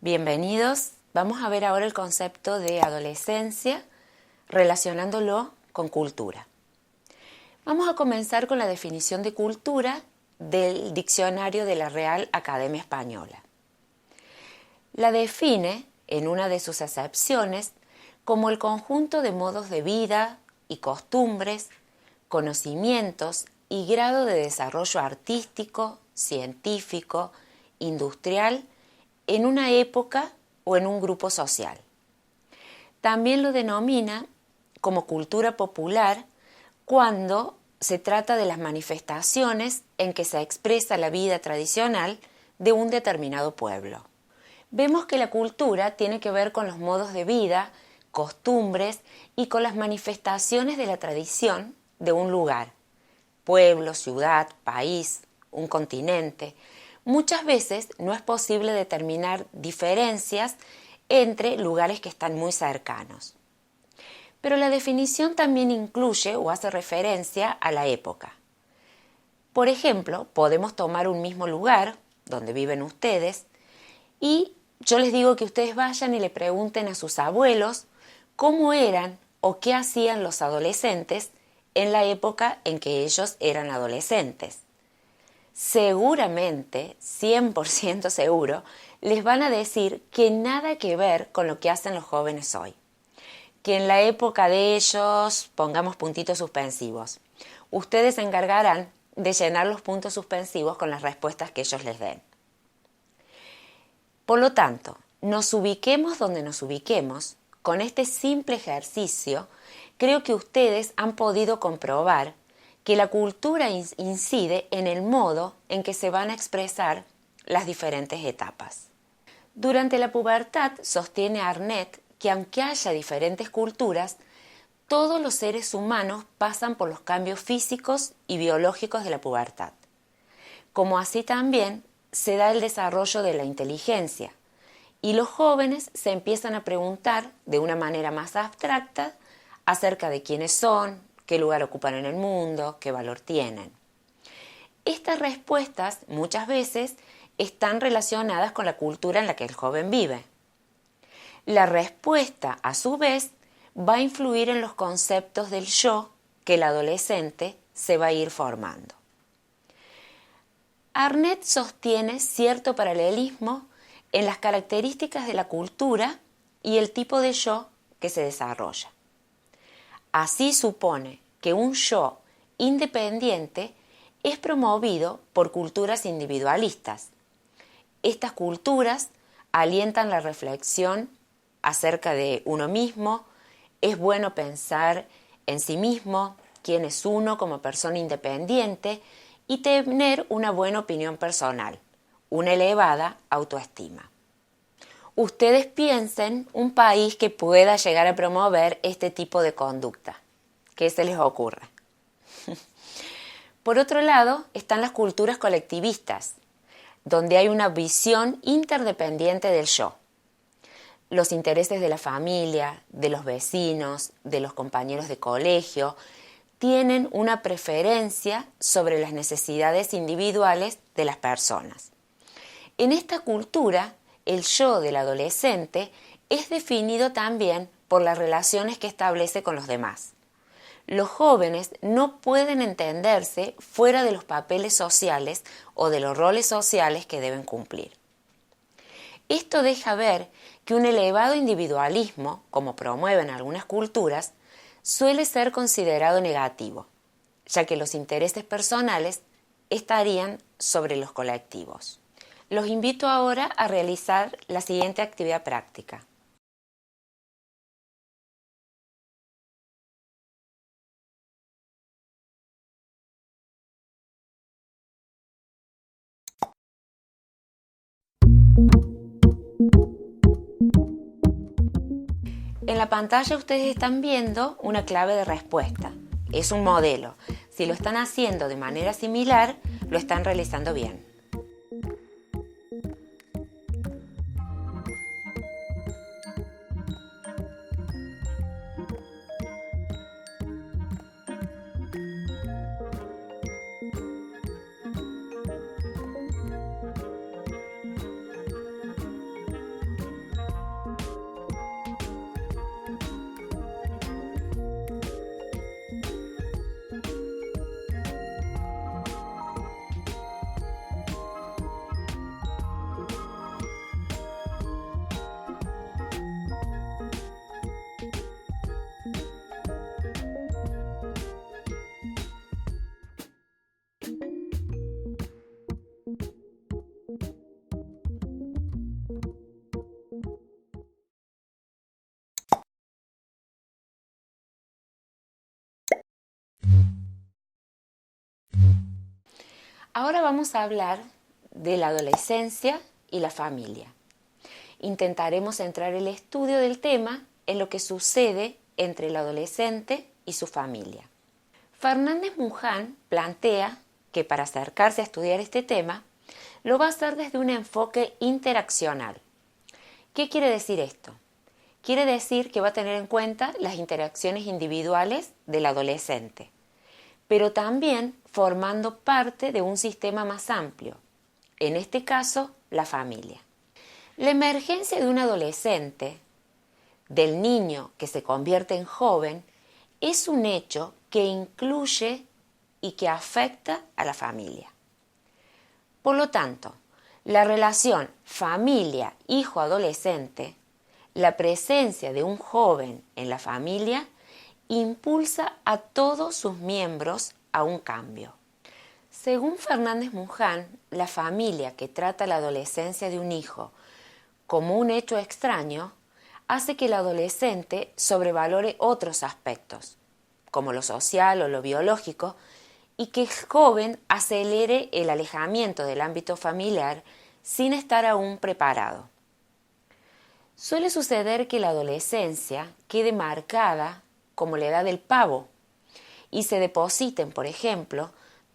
Bienvenidos. Vamos a ver ahora el concepto de adolescencia relacionándolo con cultura. Vamos a comenzar con la definición de cultura del diccionario de la Real Academia Española. La define, en una de sus acepciones, como el conjunto de modos de vida y costumbres, conocimientos y grado de desarrollo artístico, científico, industrial, en una época o en un grupo social. También lo denomina como cultura popular cuando se trata de las manifestaciones en que se expresa la vida tradicional de un determinado pueblo. Vemos que la cultura tiene que ver con los modos de vida, costumbres y con las manifestaciones de la tradición de un lugar, pueblo, ciudad, país, un continente. Muchas veces no es posible determinar diferencias entre lugares que están muy cercanos. Pero la definición también incluye o hace referencia a la época. Por ejemplo, podemos tomar un mismo lugar donde viven ustedes y yo les digo que ustedes vayan y le pregunten a sus abuelos cómo eran o qué hacían los adolescentes en la época en que ellos eran adolescentes. Seguramente, 100% seguro, les van a decir que nada que ver con lo que hacen los jóvenes hoy. Que en la época de ellos pongamos puntitos suspensivos. Ustedes se encargarán de llenar los puntos suspensivos con las respuestas que ellos les den. Por lo tanto, nos ubiquemos donde nos ubiquemos, con este simple ejercicio, creo que ustedes han podido comprobar que la cultura incide en el modo en que se van a expresar las diferentes etapas. Durante la pubertad, sostiene Arnett que aunque haya diferentes culturas, todos los seres humanos pasan por los cambios físicos y biológicos de la pubertad. Como así también se da el desarrollo de la inteligencia, y los jóvenes se empiezan a preguntar de una manera más abstracta acerca de quiénes son, qué lugar ocupan en el mundo, qué valor tienen. Estas respuestas muchas veces están relacionadas con la cultura en la que el joven vive. La respuesta, a su vez, va a influir en los conceptos del yo que el adolescente se va a ir formando. Arnett sostiene cierto paralelismo en las características de la cultura y el tipo de yo que se desarrolla. Así supone que un yo independiente es promovido por culturas individualistas. Estas culturas alientan la reflexión acerca de uno mismo, es bueno pensar en sí mismo, quién es uno como persona independiente y tener una buena opinión personal, una elevada autoestima. Ustedes piensen un país que pueda llegar a promover este tipo de conducta. ¿Qué se les ocurre? Por otro lado, están las culturas colectivistas, donde hay una visión interdependiente del yo. Los intereses de la familia, de los vecinos, de los compañeros de colegio, tienen una preferencia sobre las necesidades individuales de las personas. En esta cultura, el yo del adolescente es definido también por las relaciones que establece con los demás. Los jóvenes no pueden entenderse fuera de los papeles sociales o de los roles sociales que deben cumplir. Esto deja ver que un elevado individualismo, como promueven algunas culturas, suele ser considerado negativo, ya que los intereses personales estarían sobre los colectivos. Los invito ahora a realizar la siguiente actividad práctica. En la pantalla ustedes están viendo una clave de respuesta. Es un modelo. Si lo están haciendo de manera similar, lo están realizando bien. Ahora vamos a hablar de la adolescencia y la familia. Intentaremos centrar el estudio del tema en lo que sucede entre el adolescente y su familia. Fernández Muján plantea que para acercarse a estudiar este tema, lo va a hacer desde un enfoque interaccional. ¿Qué quiere decir esto? Quiere decir que va a tener en cuenta las interacciones individuales del adolescente, pero también formando parte de un sistema más amplio, en este caso, la familia. La emergencia de un adolescente, del niño que se convierte en joven, es un hecho que incluye y que afecta a la familia. Por lo tanto, la relación familia-hijo-adolescente, la presencia de un joven en la familia, impulsa a todos sus miembros a un cambio. Según Fernández Muján, la familia que trata la adolescencia de un hijo como un hecho extraño hace que el adolescente sobrevalore otros aspectos, como lo social o lo biológico, y que el joven acelere el alejamiento del ámbito familiar sin estar aún preparado. Suele suceder que la adolescencia quede marcada como la edad del pavo y se depositen, por ejemplo,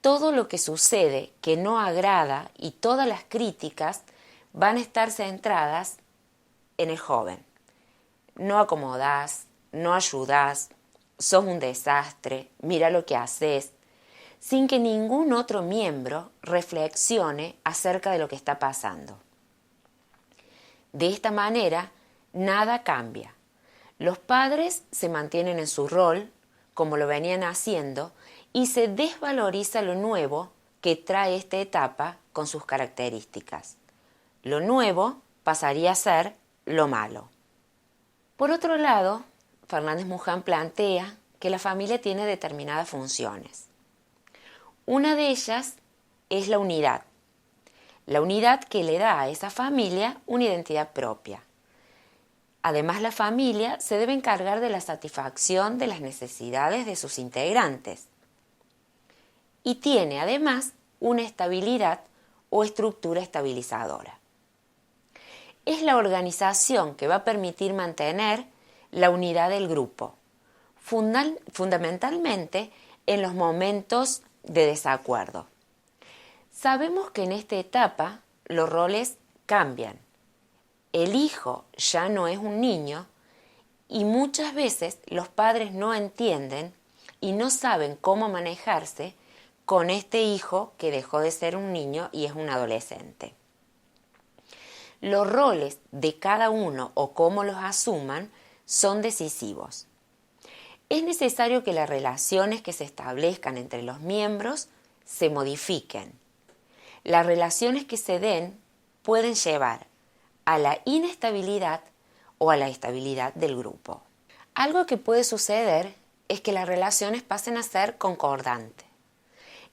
todo lo que sucede que no agrada y todas las críticas van a estar centradas en el joven. No acomodás, no ayudás, sos un desastre, mira lo que haces, sin que ningún otro miembro reflexione acerca de lo que está pasando. De esta manera, nada cambia. Los padres se mantienen en su rol, como lo venían haciendo, y se desvaloriza lo nuevo que trae esta etapa con sus características. Lo nuevo pasaría a ser lo malo. Por otro lado, Fernández Muján plantea que la familia tiene determinadas funciones. Una de ellas es la unidad que le da a esa familia una identidad propia. Además, la familia se debe encargar de la satisfacción de las necesidades de sus integrantes y tiene además una estabilidad o estructura estabilizadora. Es la organización que va a permitir mantener la unidad del grupo, fundamentalmente en los momentos de desacuerdo. Sabemos que en esta etapa los roles cambian. El hijo ya no es un niño y muchas veces los padres no entienden y no saben cómo manejarse con este hijo que dejó de ser un niño y es un adolescente. Los roles de cada uno o cómo los asuman son decisivos. Es necesario que las relaciones que se establezcan entre los miembros se modifiquen. Las relaciones que se den pueden llevar a la inestabilidad o a la estabilidad del grupo. Algo que puede suceder es que las relaciones pasen a ser concordantes.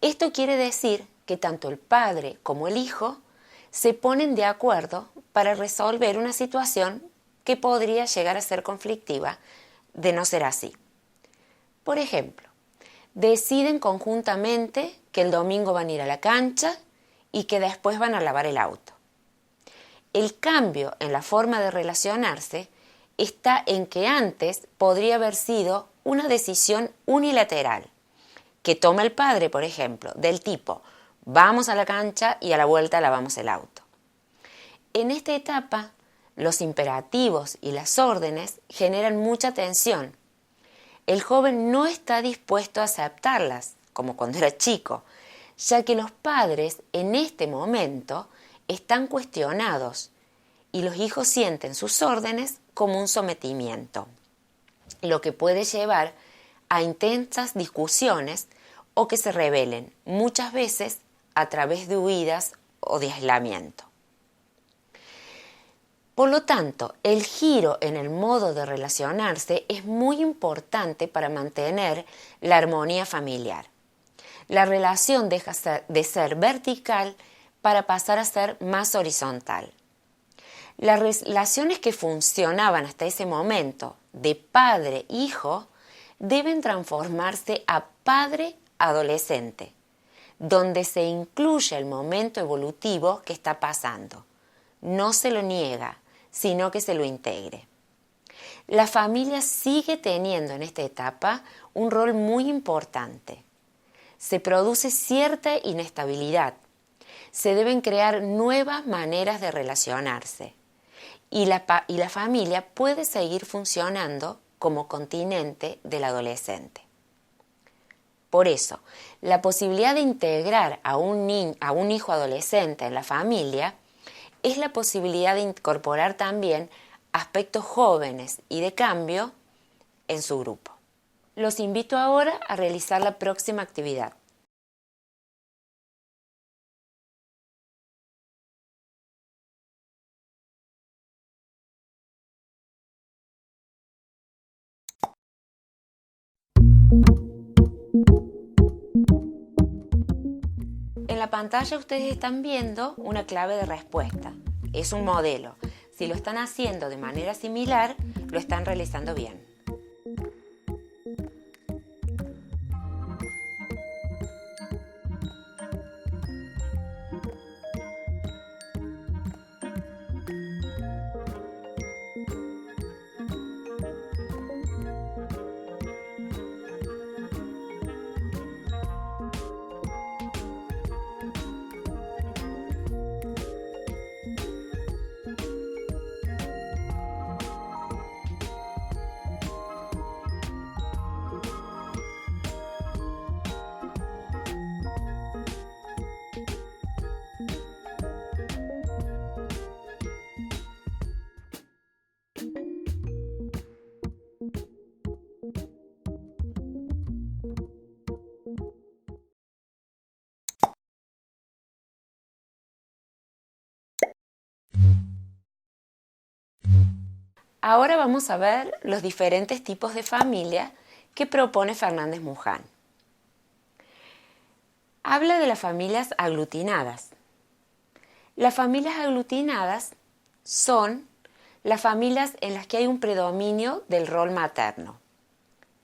Esto quiere decir que tanto el padre como el hijo se ponen de acuerdo para resolver una situación que podría llegar a ser conflictiva de no ser así. Por ejemplo, deciden conjuntamente que el domingo van a ir a la cancha y que después van a lavar el auto. El cambio en la forma de relacionarse está en que antes podría haber sido una decisión unilateral que toma el padre, por ejemplo, del tipo vamos a la cancha y a la vuelta lavamos el auto. En esta etapa, los imperativos y las órdenes generan mucha tensión. El joven no está dispuesto a aceptarlas, como cuando era chico, ya que los padres en este momento están cuestionados y los hijos sienten sus órdenes como un sometimiento, lo que puede llevar a intensas discusiones o que se rebelen, muchas veces a través de huidas o de aislamiento. Por lo tanto, el giro en el modo de relacionarse es muy importante para mantener la armonía familiar. La relación deja de ser vertical para pasar a ser más horizontal. Las relaciones que funcionaban hasta ese momento de padre-hijo deben transformarse a padre-adolescente, donde se incluye el momento evolutivo que está pasando. No se lo niega, sino que se lo integre. La familia sigue teniendo en esta etapa un rol muy importante. Se produce cierta inestabilidad. Se deben crear nuevas maneras de relacionarse. Y la familia puede seguir funcionando como continente del adolescente. Por eso, la posibilidad de integrar a un hijo adolescente en la familia es la posibilidad de incorporar también aspectos jóvenes y de cambio en su grupo. Los invito ahora a realizar la próxima actividad. En la pantalla ustedes están viendo una clave de respuesta. Es un modelo. Si lo están haciendo de manera similar, lo están realizando bien. Ahora vamos a ver los diferentes tipos de familia que propone Fernández Muján. Habla de las familias aglutinadas. Las familias aglutinadas son las familias en las que hay un predominio del rol materno.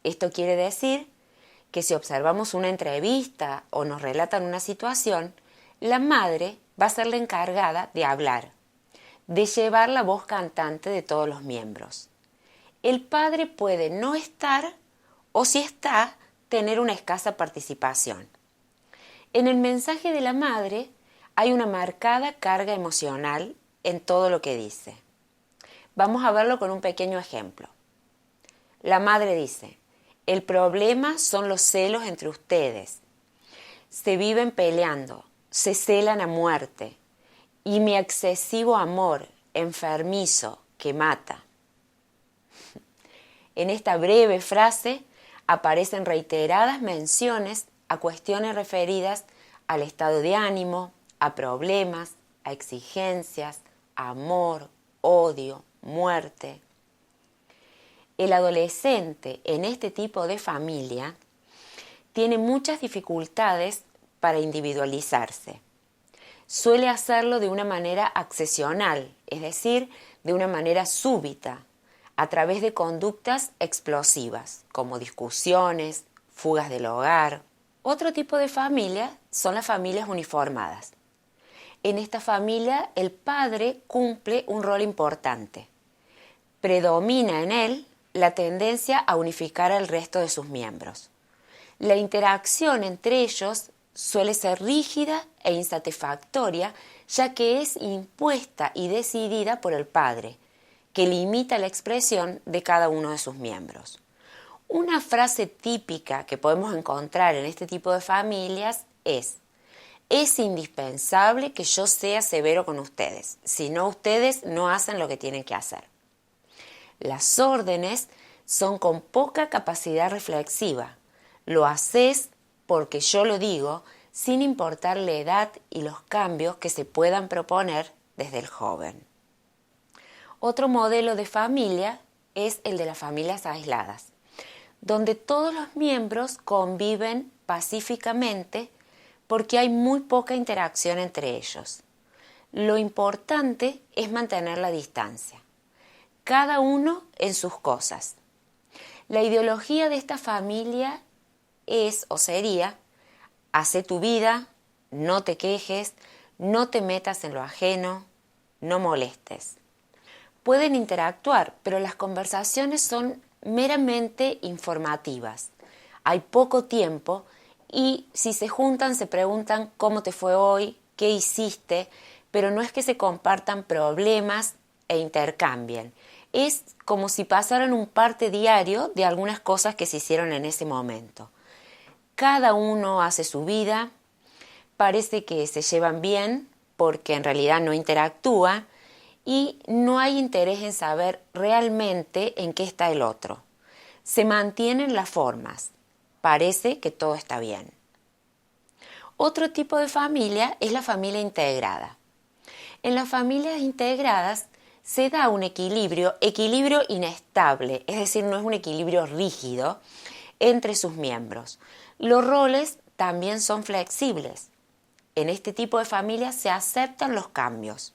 Esto quiere decir que si observamos una entrevista o nos relatan una situación, la madre va a ser la encargada de hablar, de llevar la voz cantante de todos los miembros. El padre puede no estar o, si está, tener una escasa participación. En el mensaje de la madre hay una marcada carga emocional en todo lo que dice. Vamos a verlo con un pequeño ejemplo. La madre dice: el problema son los celos entre ustedes. Se viven peleando, se celan a muerte. Y mi excesivo amor enfermizo que mata. En esta breve frase aparecen reiteradas menciones a cuestiones referidas al estado de ánimo, a problemas, a exigencias, a amor, odio, muerte. El adolescente en este tipo de familia tiene muchas dificultades para individualizarse. Suele hacerlo de una manera accesional, es decir, de una manera súbita, a través de conductas explosivas, como discusiones, fugas del hogar. Otro tipo de familia son las familias uniformadas. En esta familia, el padre cumple un rol importante. Predomina en él la tendencia a unificar al resto de sus miembros. La interacción entre ellos suele ser rígida e insatisfactoria, ya que es impuesta y decidida por el padre, que limita la expresión de cada uno de sus miembros. Una frase típica que podemos encontrar en este tipo de familias es: es indispensable que yo sea severo con ustedes, si no, ustedes no hacen lo que tienen que hacer. Las órdenes son con poca capacidad reflexiva. Lo haces porque yo lo digo, sin importar la edad y los cambios que se puedan proponer desde el joven. Otro modelo de familia es el de las familias aisladas, donde todos los miembros conviven pacíficamente porque hay muy poca interacción entre ellos. Lo importante es mantener la distancia, cada uno en sus cosas. La ideología de esta familia es o sería Hacé tu vida, no te quejes, no te metas en lo ajeno, no molestes. Pueden interactuar, pero las conversaciones son meramente informativas. Hay poco tiempo y si se juntan se preguntan cómo te fue hoy, qué hiciste, pero no es que se compartan problemas e intercambien. Es como si pasaran un parte diario de algunas cosas que se hicieron en ese momento. Cada uno hace su vida, parece que se llevan bien porque en realidad no interactúan y no hay interés en saber realmente en qué está el otro. Se mantienen las formas, parece que todo está bien. Otro tipo de familia es la familia integrada. En las familias integradas se da un equilibrio inestable, es decir, no es un equilibrio rígido entre sus miembros. Los roles también son flexibles. En este tipo de familia se aceptan los cambios.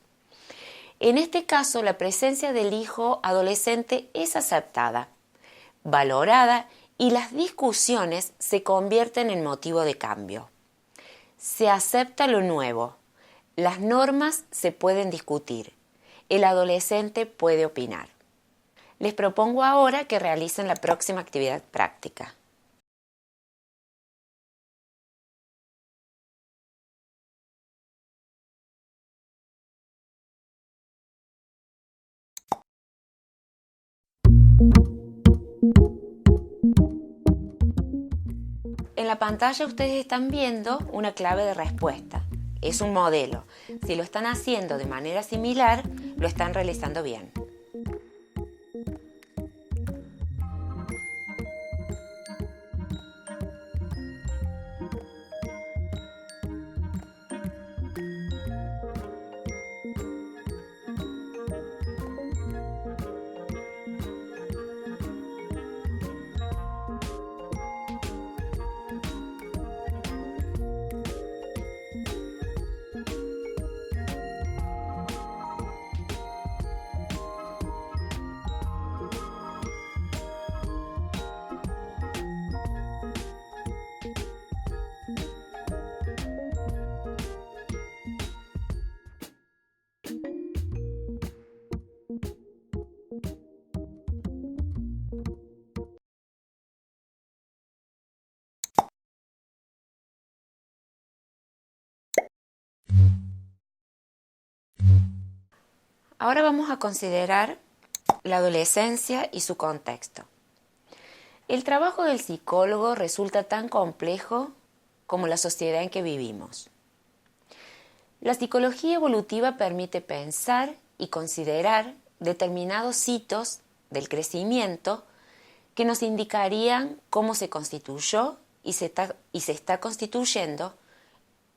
En este caso, la presencia del hijo adolescente es aceptada, valorada y las discusiones se convierten en motivo de cambio. Se acepta lo nuevo. Las normas se pueden discutir. El adolescente puede opinar. Les propongo ahora que realicen la próxima actividad práctica. En la pantalla ustedes están viendo una clave de respuesta. Es un modelo. Si lo están haciendo de manera similar, lo están realizando bien. Ahora vamos a considerar la adolescencia y su contexto. El trabajo del psicólogo resulta tan complejo como la sociedad en que vivimos. La psicología evolutiva permite pensar y considerar determinados hitos del crecimiento que nos indicarían cómo se constituyó y se está constituyendo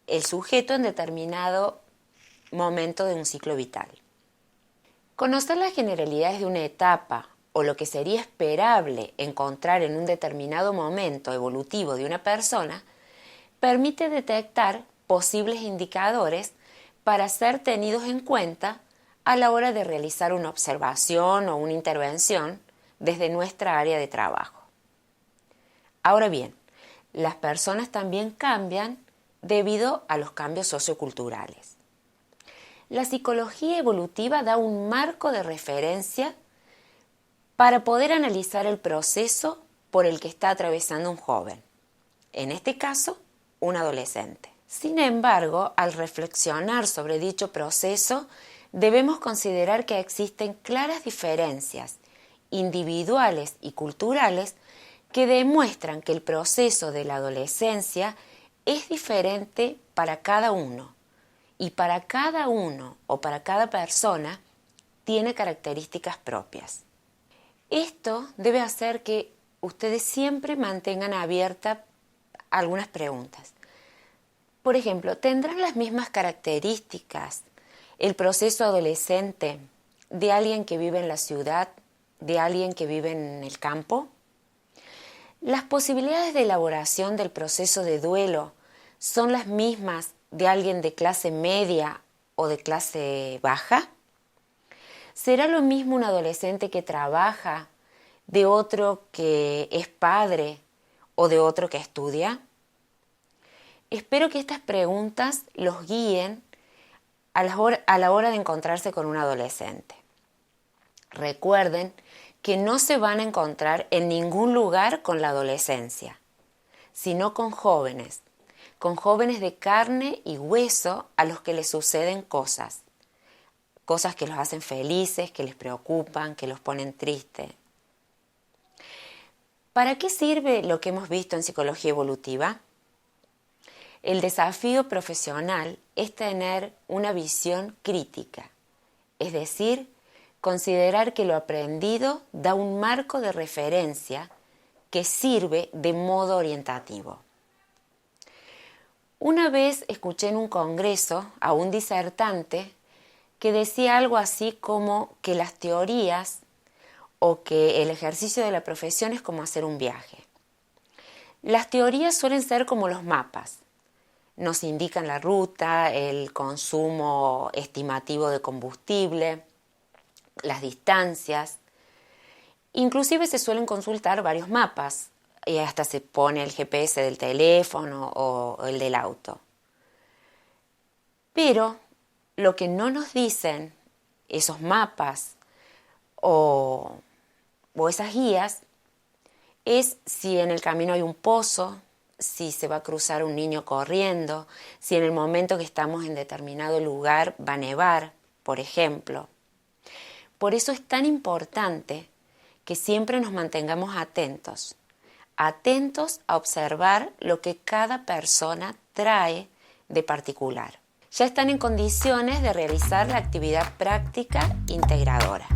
el sujeto en determinado momento de un ciclo vital. Conocer las generalidades de una etapa o lo que sería esperable encontrar en un determinado momento evolutivo de una persona permite detectar posibles indicadores para ser tenidos en cuenta a la hora de realizar una observación o una intervención desde nuestra área de trabajo. Ahora bien, las personas también cambian debido a los cambios socioculturales. La psicología evolutiva da un marco de referencia para poder analizar el proceso por el que está atravesando un joven, en este caso, un adolescente. Sin embargo, al reflexionar sobre dicho proceso, debemos considerar que existen claras diferencias individuales y culturales que demuestran que el proceso de la adolescencia es diferente para cada uno y para cada uno o para cada persona tiene características propias. Esto debe hacer que ustedes siempre mantengan abiertas algunas preguntas. Por ejemplo, ¿tendrán las mismas características el proceso adolescente de alguien que vive en la ciudad, de alguien que vive en el campo? ¿Las posibilidades de elaboración del proceso de duelo son las mismas de alguien de clase media o de clase baja? ¿Será lo mismo un adolescente que trabaja de otro que es padre o de otro que estudia? Espero que estas preguntas los guíen a la hora de encontrarse con un adolescente. Recuerden que no se van a encontrar en ningún lugar con la adolescencia, sino con jóvenes de carne y hueso a los que les suceden cosas que los hacen felices, que les preocupan, que los ponen tristes. ¿Para qué sirve lo que hemos visto en psicología evolutiva? El desafío profesional es tener una visión crítica, es decir, considerar que lo aprendido da un marco de referencia que sirve de modo orientativo. Una vez escuché en un congreso a un disertante que decía algo así como que las teorías o que el ejercicio de la profesión es como hacer un viaje. Las teorías suelen ser como los mapas. Nos indican la ruta, el consumo estimativo de combustible, las distancias. Inclusive se suelen consultar varios mapas y hasta se pone el GPS del teléfono o el del auto. Pero lo que no nos dicen esos mapas o esas guías es si en el camino hay un pozo, si se va a cruzar un niño corriendo, si en el momento que estamos en determinado lugar va a nevar, por ejemplo. Por eso es tan importante que siempre nos mantengamos atentos a observar lo que cada persona trae de particular. Ya están en condiciones de realizar la actividad práctica integradora.